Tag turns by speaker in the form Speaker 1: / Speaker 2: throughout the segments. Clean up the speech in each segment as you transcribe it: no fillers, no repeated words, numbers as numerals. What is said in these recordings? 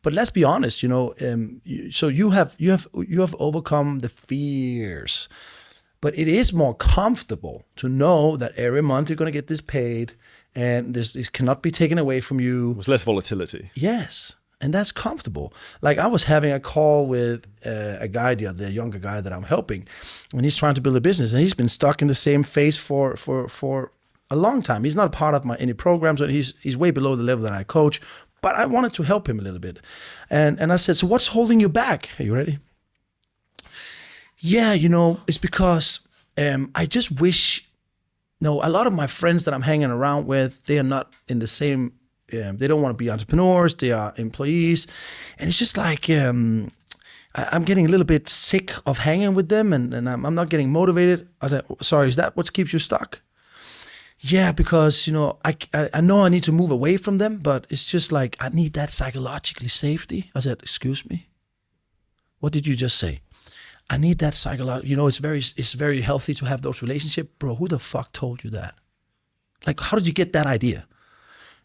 Speaker 1: But let's be honest, so you have overcome the fears, but it is more comfortable to know that every month you're going to get this paid, and this cannot be taken away from you.
Speaker 2: There's less volatility.
Speaker 1: Yes, and that's comfortable. Like I was having a call with a guy, the younger guy that I'm helping, and he's trying to build a business, and he's been stuck in the same phase for a long time. He's not a part of any programs, and he's way below the level that I coach. But I wanted to help him a little bit. And I said, so what's holding you back? Are you ready? Yeah, it's because I just wish, a lot of my friends that I'm hanging around with, they are not in the same, they don't want to be entrepreneurs, they are employees. And it's just like, I'm getting a little bit sick of hanging with them, and I'm not getting motivated. I said, sorry, is that what keeps you stuck? Yeah, because, I know I need to move away from them, but it's just like, I need that psychological safety. I said, excuse me? What did you just say? I need that psychological, it's very healthy to have those relationships. Bro, who the fuck told you that? Like, how did you get that idea?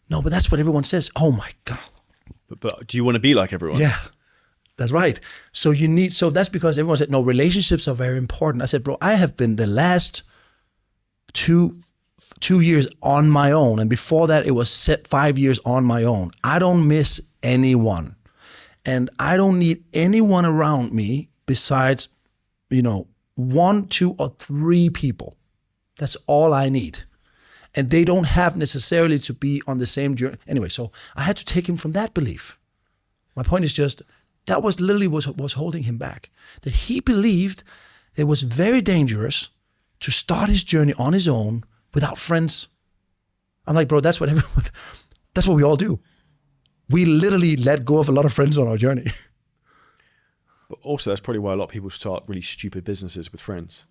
Speaker 1: No, but that's what everyone says. Oh my God.
Speaker 2: But do you want to be like everyone?
Speaker 1: Yeah, that's right. So that's because everyone said, no, relationships are very important. I said, bro, I have been the last 2 years on my own, and before that it was 5 years on my own. I don't miss anyone, and I don't need anyone around me besides 1, 2, or 3 people. That's all I need, and they don't have necessarily to be on the same journey anyway. So I had to take him from that belief. My point is just that was literally was holding him back, that he believed it was very dangerous to start his journey on his own without friends. I'm like, bro, that's what we all do. We literally let go of a lot of friends on our journey.
Speaker 2: But also, that's probably why a lot of people start really stupid businesses with friends.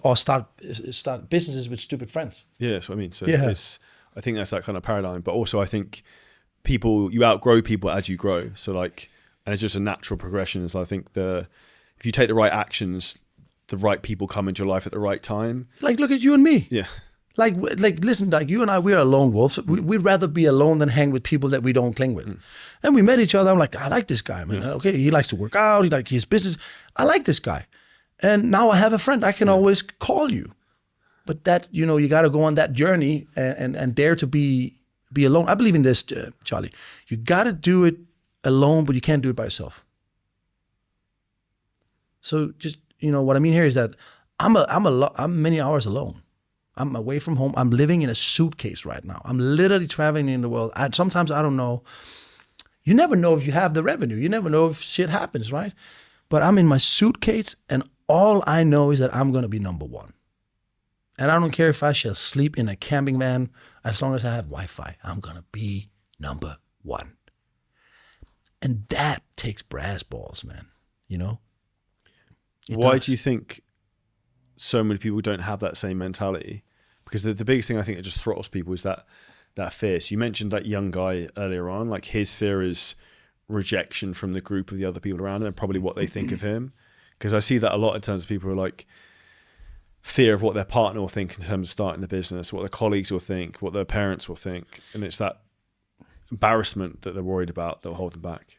Speaker 1: Or start businesses with stupid friends.
Speaker 2: Yeah, that's what I mean. So
Speaker 1: yeah.
Speaker 2: I think that's that kind of paradigm. But also, I think you outgrow people as you grow. So and it's just a natural progression. So I think if you take the right actions, the right people come into your life at the right time. Like,
Speaker 1: look at you and me.
Speaker 2: Yeah.
Speaker 1: Like listen, like you and I, we are lone wolves. We'd rather be alone than hang with people that we don't cling with. And we met each other. I'm like, I like this guy, man. Yeah. Okay, he likes to work out. He likes his business. I like this guy. And now I have a friend. I can always call you. But that, you got to go on that journey and dare to be alone. I believe in this, Charlie. You got to do it alone, but you can't do it by yourself. So just, what I mean here is that I'm many hours alone. I'm away from home. I'm living in a suitcase right now. I'm literally traveling in the world. Sometimes I don't know. You never know if you have the revenue. You never know if shit happens, right? But I'm in my suitcase, and all I know is that I'm going to be number one. And I don't care if I shall sleep in a camping van, as long as I have Wi-Fi. I'm going to be number one. And that takes brass balls, man.
Speaker 2: Why do you think so many people don't have that same mentality? Because the biggest thing I think that just throttles people is that fear. So you mentioned that young guy earlier on, like his fear is rejection from the group of the other people around him and probably what they think of him. Because I see that a lot in terms of people who are like fear of what their partner will think in terms of starting the business, what their colleagues will think, what their parents will think. And it's that embarrassment that they're worried about that will hold them back.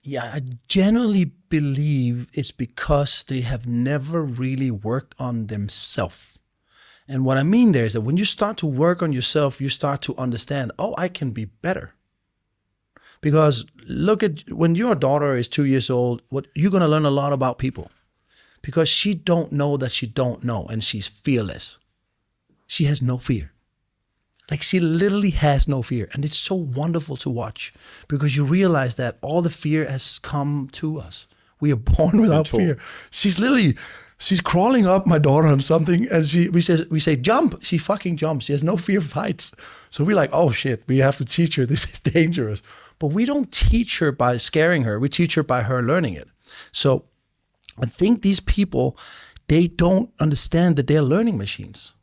Speaker 1: Yeah, I genuinely believe it's because they have never really worked on themselves. And what I mean there is that when you start to work on yourself, you start to understand, I can be better. Because look at when your daughter is 2 years old, you're going to learn a lot about people. Because she don't know that she don't know, and she's fearless. She has no fear. Like she literally has no fear. And it's so wonderful to watch because you realize that all the fear has come to us. We are born without fear. She's crawling up my daughter on something and we say, jump. She fucking jumps. She has no fear of heights. So we're like, oh shit, we have to teach her this is dangerous. But we don't teach her by scaring her. We teach her by her learning it. So I think these people, they don't understand that they're learning machines.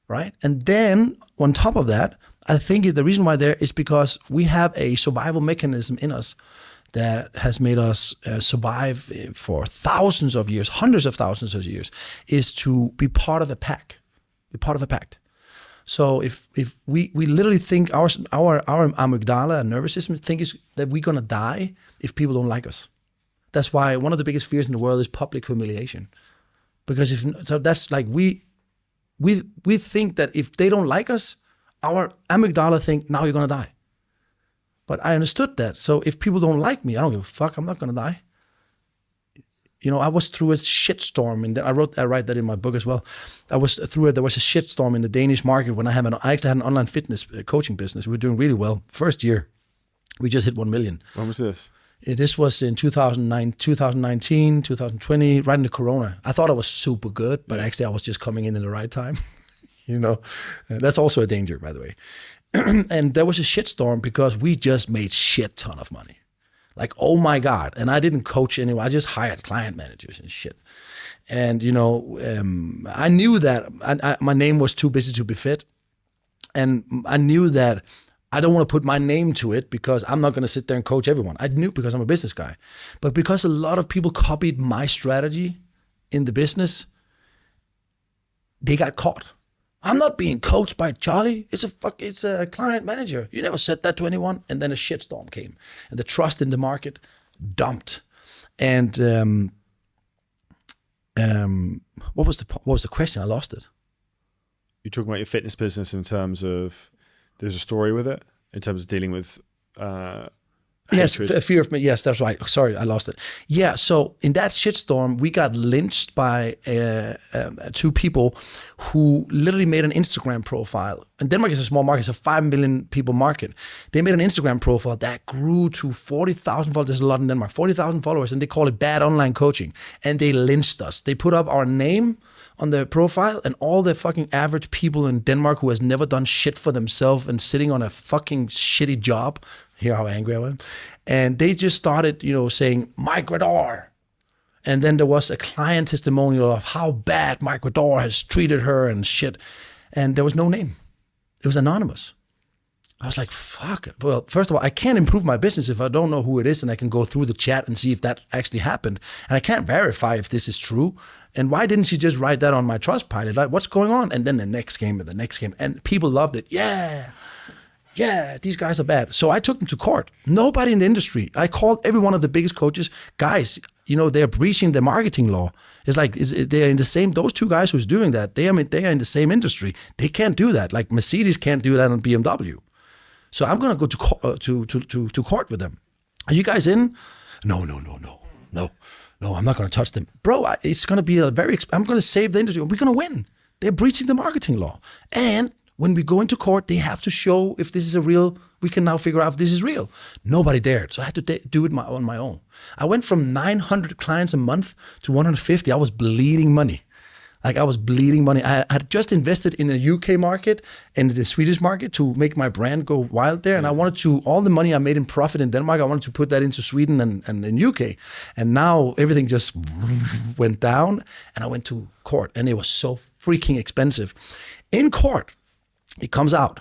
Speaker 1: Right? And then on top of that, I think the reason why there is because we have a survival mechanism in us that has made us survive for thousands of years, hundreds of thousands of years, is to be part of a pack, be part of a pact. So if we literally think our amygdala and nervous system think is that we're gonna die if people don't like us. That's why one of the biggest fears in the world is public humiliation. Because that's like we think that if they don't like us, our amygdala think now you're gonna die. But I understood that. So if people don't like me, I don't give a fuck. I'm not gonna die. You know, I was through a shitstorm, and I write that in my book as well. There was a shitstorm in the Danish market when I actually had an online fitness coaching business. We were doing really well. First year, we just hit 1 million.
Speaker 2: When was this?
Speaker 1: This was in 2019, 2020, right in the Corona. I thought I was super good, but actually I was just coming in the right time. You know, that's also a danger, by the way. And there was a shitstorm because we just made shit ton of money. Like, oh my God. And I didn't coach anyone. I just hired client managers and shit. And, you know, I knew that my name was too busy to be fit. And I knew that I don't want to put my name to it because I'm not going to sit there and coach everyone. I knew because I'm a business guy. But because a lot of people copied my strategy in the business, they got caught. I'm not being coached by Charlie. It's a client manager. You never said that to anyone. And then a shitstorm came, and the trust in the market dumped. And what was the question? I lost it.
Speaker 2: You're talking about your fitness business in terms of there's a story with it in terms of dealing with.
Speaker 1: Yes, fear of me. Yes, that's right. Sorry, I lost it. Yeah, so in that shitstorm, we got lynched by 2 people who literally made an Instagram profile. And Denmark is a small market, it's a 5 million people market. They made an Instagram profile that grew to 40,000 followers. There's a lot in Denmark, 40,000 followers, and they call it bad online coaching. And they lynched us. They put up our name on the profile, and all the fucking average people in Denmark who has never done shit for themselves and sitting on a fucking shitty job. Hear how angry I am. And they just started, you know, saying, Microdor. And then there was a client testimonial of how bad Microdor has treated her and shit. And there was no name. It was anonymous. I was like, fuck. Well, first of all, I can't improve my business if I don't know who it is and I can go through the chat and see if that actually happened. And I can't verify if this is true. And why didn't she just write that on my Trustpilot? Like, what's going on? And then the next game and the next game. And people loved it. Yeah, these guys are bad. So I took them to court. Nobody in the industry. I called every one of the biggest coaches. Guys, you know, they're breaching the marketing law. It's like they're in the same, those 2 guys who's doing that, they are in the same industry. They can't do that. Like Mercedes can't do that on BMW. So I'm going to go to court with them. Are you guys in? No, I'm not going to touch them. Bro, it's going to be I'm going to save the industry. We're going to win. They're breaching the marketing law. And when we go into court, they have to show if this is we can now figure out if this is real. Nobody dared. So I had to do it on my own. I went from 900 clients a month to 150. I was bleeding money. I had just invested in the UK market and the Swedish market to make my brand go wild there. And I wanted all the money I made in profit in Denmark, I wanted to put that into Sweden and in UK. And now everything just went down, and I went to court, and it was so freaking expensive. In court, it comes out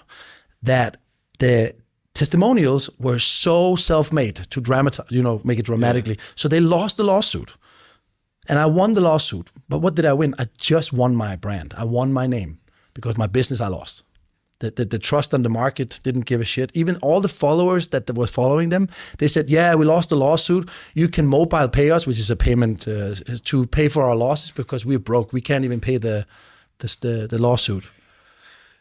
Speaker 1: that the testimonials were so self-made to dramatize, make it dramatically. Yeah. So they lost the lawsuit. And I won the lawsuit. But what did I win? I just won my brand. I won my name because my business I lost. The trust on the market didn't give a shit. Even all the followers that were following them, they said, yeah, we lost the lawsuit. You can mobile pay us, which is a payment to pay for our losses because we're broke. We can't even pay the lawsuit.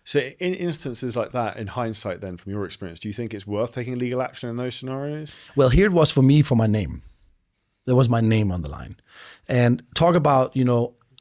Speaker 2: So in instances like that, in hindsight then, from your experience, do you think it's worth taking legal action in those scenarios?
Speaker 1: Well, here it was for me, for my name. There was my name on the line. And talk about,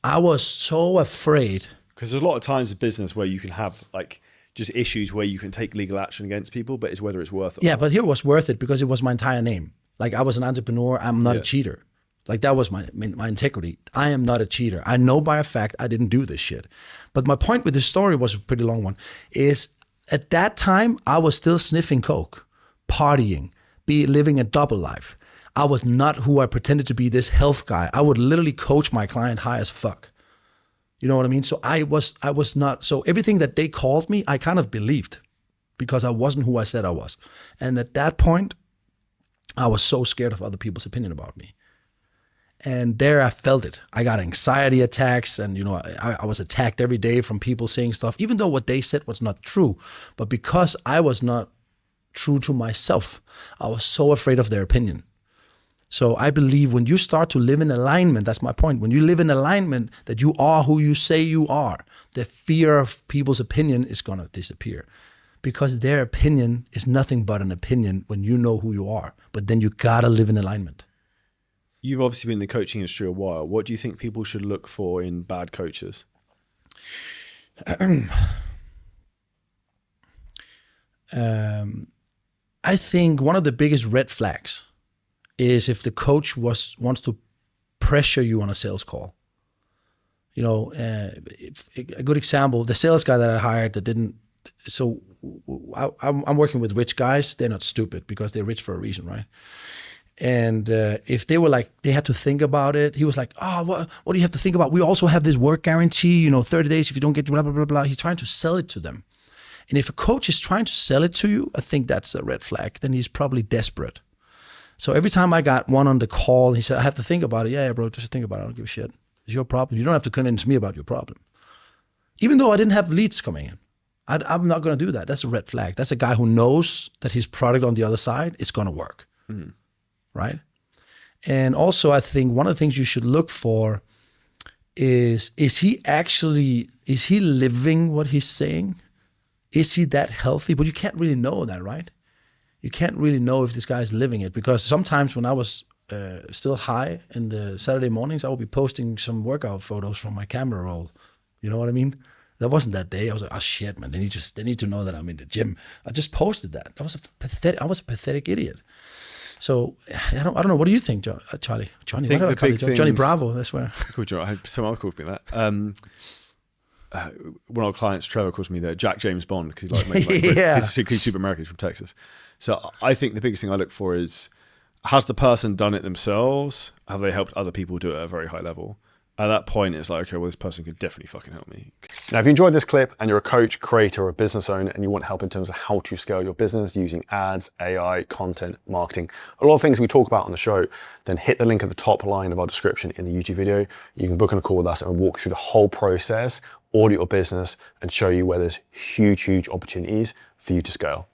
Speaker 1: I was so afraid.
Speaker 2: Because there's a lot of times in business where you can have like just issues where you can take legal action against people, but it's whether it's worth it.
Speaker 1: Yeah, but here it was worth it because it was my entire name. Like I was an entrepreneur. I'm not a cheater. Like that was my integrity. I am not a cheater. I know by a fact I didn't do this shit. But my point with this story was a pretty long one, is at that time I was still sniffing coke, partying, living a double life. I was not who I pretended to be, this health guy. I would literally coach my client high as fuck. You know what I mean? So I was not, so everything that they called me, I kind of believed because I wasn't who I said I was. And at that point, I was so scared of other people's opinion about me. And there I felt it. I got anxiety attacks, and I was attacked every day from people saying stuff, even though what they said was not true. But because I was not true to myself, I was so afraid of their opinion. So I believe when you start to live in alignment, that's my point. When you live in alignment that you are who you say you are, the fear of people's opinion is going to disappear, because their opinion is nothing but an opinion when you know who you are. But then you got to live in alignment.
Speaker 2: You've obviously been in the coaching industry a while. What do you think people should look for in bad coaches?
Speaker 1: I think one of the biggest red flags is if the coach wants to pressure you on a sales call. A good example, the sales guy that I hired that didn't. So I'm working with rich guys. They're not stupid because they're rich for a reason, right? And if they were like, they had to think about it. He was like, what do you have to think about? We also have this work guarantee, 30 days if you don't get blah, blah, blah, blah. He's trying to sell it to them. And if a coach is trying to sell it to you, I think that's a red flag. Then he's probably desperate. So every time I got one on the call, he said, I have to think about it. Yeah, bro, just think about it. I don't give a shit. It's your problem. You don't have to convince me about your problem. Even though I didn't have leads coming in. I'm not going to do that. That's a red flag. That's a guy who knows that his product on the other side is going to work. Mm-hmm. Right? And also, I think one of the things you should look for is he living what he's saying? Is he that healthy? But you can't really know that, right? You can't really know if this guy is living it, because sometimes when I was still high in the Saturday mornings, I would be posting some workout photos from my camera roll. You know what I mean? That wasn't that day. I was like, oh shit, man, they need to know that I'm in the gym. I just posted that. I was a pathetic idiot. So I don't know. What do you think, Charlie? Johnny? What do I call you? Johnny Bravo. That's where.
Speaker 2: Cool, John. Someone else called me that. One of our clients, Trevor, calls me the Jack James Bond because he likes making he's super American. He's from Texas. So I think the biggest thing I look for is, has the person done it themselves? Have they helped other people do it at a very high level? At that point, it's like, okay, well, this person could definitely fucking help me.
Speaker 3: Now, if you enjoyed this clip and you're a coach, creator, or a business owner and you want help in terms of how to scale your business using ads, AI, content, marketing, a lot of things we talk about on the show, then hit the link at the top line of our description in the YouTube video. You can book on a call with us and we'll walk through the whole process, audit your business, and show you where there's huge, huge opportunities for you to scale.